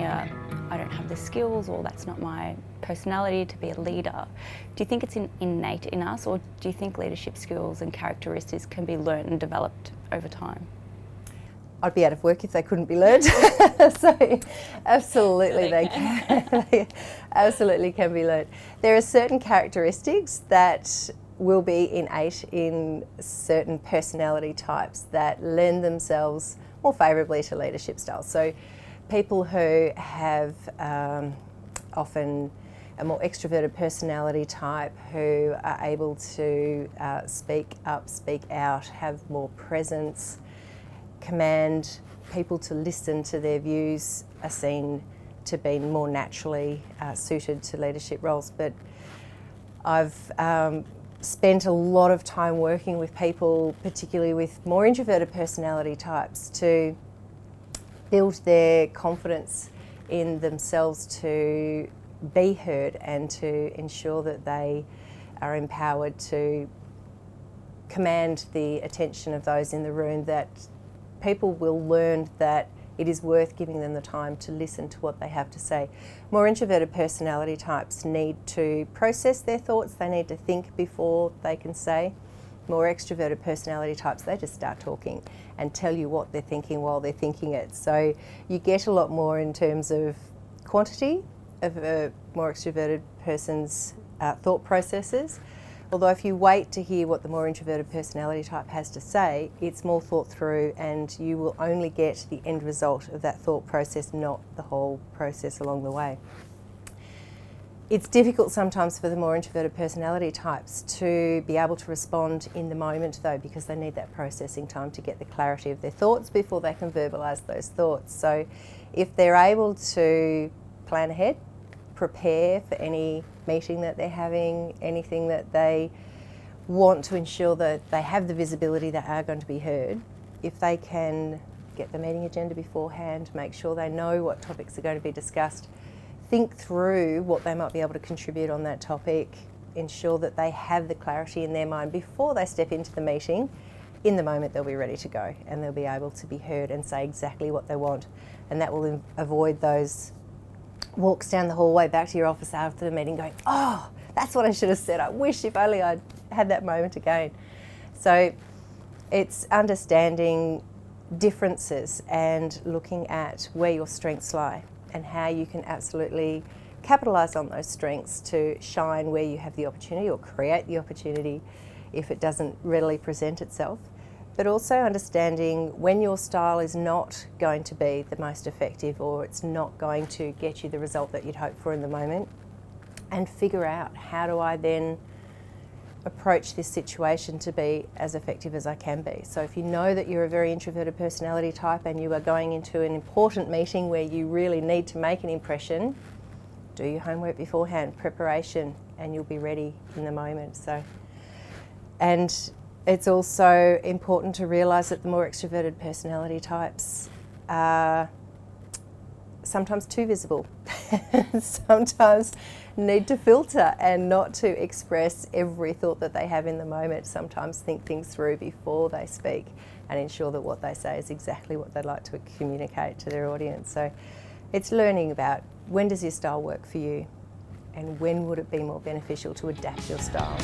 hear, I don't have the skills, or that's not my personality to be a leader. Do you think it's innate in us, or do you think leadership skills and characteristics can be learnt and developed over time? I'd be out of work if they couldn't be learned. So absolutely they can. They absolutely can be learned. There are certain characteristics that will be innate in certain personality types that lend themselves more favourably to leadership styles. So people who have often a more extroverted personality type, who are able to speak up, speak out, have more presence, command people to listen to their views, are seen to be more naturally suited to leadership roles. But I've spent a lot of time working with people, particularly with more introverted personality types, to build their confidence in themselves to be heard and to ensure that they are empowered to command the attention of those in the room, that people will learn that it is worth giving them the time to listen to what they have to say. More introverted personality types need to process their thoughts, they need to think before they can say. More extroverted personality types, they just start talking and tell you what they're thinking while they're thinking it. So you get a lot more in terms of quantity of a more extroverted person's thought processes. Although if you wait to hear what the more introverted personality type has to say, it's more thought through and you will only get the end result of that thought process, not the whole process along the way. It's difficult sometimes for the more introverted personality types to be able to respond in the moment though, because they need that processing time to get the clarity of their thoughts before they can verbalise those thoughts. So if they're able to plan ahead, prepare for any meeting that they're having, anything that they want to ensure that they have the visibility that are going to be heard, if they can get the meeting agenda beforehand, make sure they know what topics are going to be discussed, think through what they might be able to contribute on that topic, ensure that they have the clarity in their mind before they step into the meeting, in the moment they'll be ready to go and they'll be able to be heard and say exactly what they want, and that will avoid those walks down the hallway back to your office after the meeting going, oh, that's what I should have said. I wish if only I'd had that moment again. So it's understanding differences and looking at where your strengths lie and how you can absolutely capitalise on those strengths to shine where you have the opportunity, or create the opportunity if it doesn't readily present itself. But also understanding when your style is not going to be the most effective, or it's not going to get you the result that you'd hope for in the moment, and figure out, how do I then approach this situation to be as effective as I can be. So if you know that you're a very introverted personality type and you are going into an important meeting where you really need to make an impression, do your homework beforehand, preparation, and you'll be ready in the moment. And it's also important to realise that the more extroverted personality types are sometimes too visible, sometimes need to filter and not to express every thought that they have in the moment, sometimes think things through before they speak and ensure that what they say is exactly what they'd like to communicate to their audience. So it's learning about, when does your style work for you and when would it be more beneficial to adapt your style.